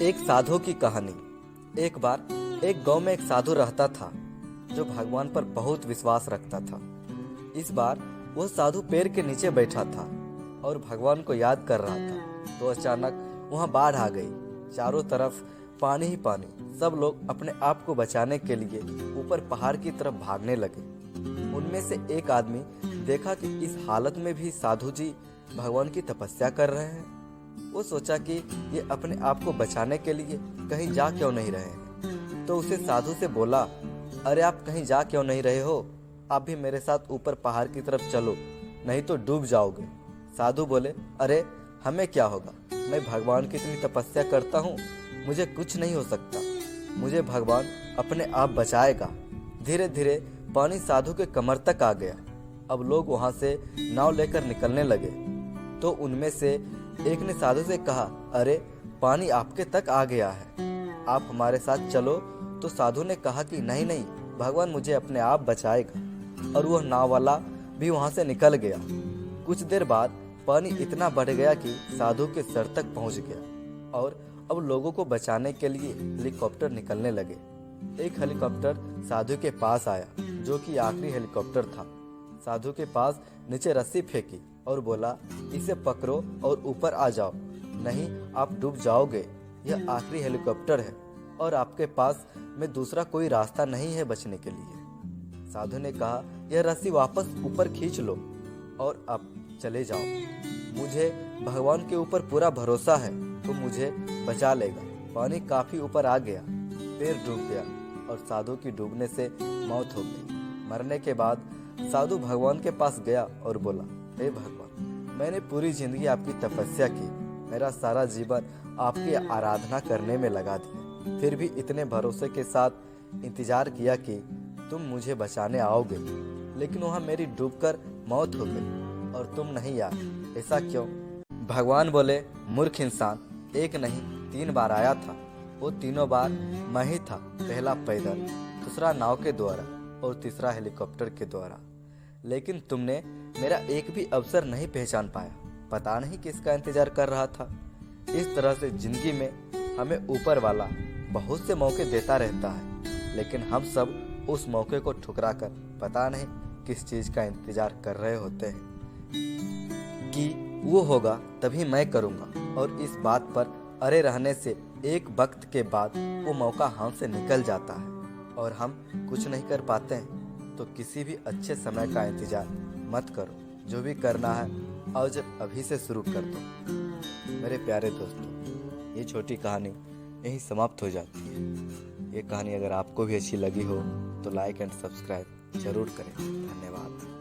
एक साधु की कहानी। एक बार एक गांव में एक साधु रहता था जो भगवान पर बहुत विश्वास रखता था। इस बार वह साधु पेड़ के नीचे बैठा था और भगवान को याद कर रहा था तो अचानक वहां बाढ़ आ गई। चारों तरफ पानी ही पानी। सब लोग अपने आप को बचाने के लिए ऊपर पहाड़ की तरफ भागने लगे। उनमें से एक आदमी देखा कि इस हालत में भी साधु जी भगवान की तपस्या कर रहे हैं। वो सोचा कि ये अपने आप को बचाने के लिए कहीं जा क्यों नहीं रहे हैं, तो उसे साधु से बोला, अरे आप कहीं जा क्यों नहीं रहे हो? आप भी मेरे साथ ऊपर पहाड़ की तरफ चलो, नहीं तो डूब जाओगे। साधु बोले, अरे हमें क्या होगा, मैं भगवान की इतनी तपस्या करता हूँ, मुझे कुछ नहीं हो सकता, मुझे भगवान अपने आप बचाएगा। धीरे धीरे पानी साधु के कमर तक आ गया। अब लोग वहां से नाव लेकर निकलने लगे तो उनमें से एक ने साधु से कहा, अरे पानी आपके तक आ गया है, आप हमारे साथ चलो। तो साधु ने कहा कि नहीं नहीं, भगवान मुझे अपने आप बचाएगा। और वह नाव वाला भी वहां से निकल गया। कुछ देर बाद पानी इतना बढ़ गया कि साधु के सर तक पहुंच गया और अब लोगों को बचाने के लिए हेलीकॉप्टर निकलने लगे। एक हेलीकॉप्टर साधु के पास आया जो कि आखिरी हेलीकॉप्टर था। साधु के पास नीचे रस्सी फेंकी और बोला, इसे पकड़ो और ऊपर आ जाओ, नहीं आप डूब जाओगे। यह आखिरी हेलीकॉप्टर है और आपके पास में दूसरा कोई रास्ता नहीं है बचने के लिए। साधु ने कहा, यह रस्सी वापस ऊपर खींच लो और अब चले जाओ। मुझे भगवान के ऊपर पूरा भरोसा है, तो मुझे बचा लेगा। पानी काफी ऊपर आ गया, पैर डूब गया और साधु की डूबने से मौत हो गई। मरने के बाद साधु भगवान के पास गया और बोला, हे भगवान, मैंने पूरी जिंदगी आपकी तपस्या की, मेरा सारा जीवन आपकी आराधना करने में लगा दिया, फिर भी इतने भरोसे के साथ इंतजार किया कि तुम मुझे बचाने आओगे, लेकिन वहां मेरी डूबकर मौत हो गई और तुम नहीं आए, ऐसा क्यों? भगवान बोले, मूर्ख इंसान, एक नहीं 3 बार आया था। वो तीनों बार मैं ही था, पहला पैदल, दूसरा नाव के द्वारा और तीसरा हेलीकॉप्टर के द्वारा। लेकिन तुमने मेरा एक भी अवसर नहीं पहचान पाया, पता नहीं किसका इंतजार कर रहा था। इस तरह से जिंदगी में हमें ऊपर वाला बहुत से मौके देता रहता है, लेकिन हम सब उस मौके को ठुकरा कर पता नहीं किस चीज का इंतजार कर रहे होते हैं कि वो होगा तभी मैं करूँगा, और इस बात पर अड़े रहने से एक वक्त के बाद वो मौका हाथ से निकल जाता है और हम कुछ नहीं कर पाते हैं। तो किसी भी अच्छे समय का इंतजार मत करो, जो भी करना है और जब अभी से शुरू कर दो। मेरे प्यारे दोस्तों, ये छोटी कहानी यहीं समाप्त हो जाती है। ये कहानी अगर आपको भी अच्छी लगी हो तो लाइक एंड सब्सक्राइब जरूर करें। धन्यवाद।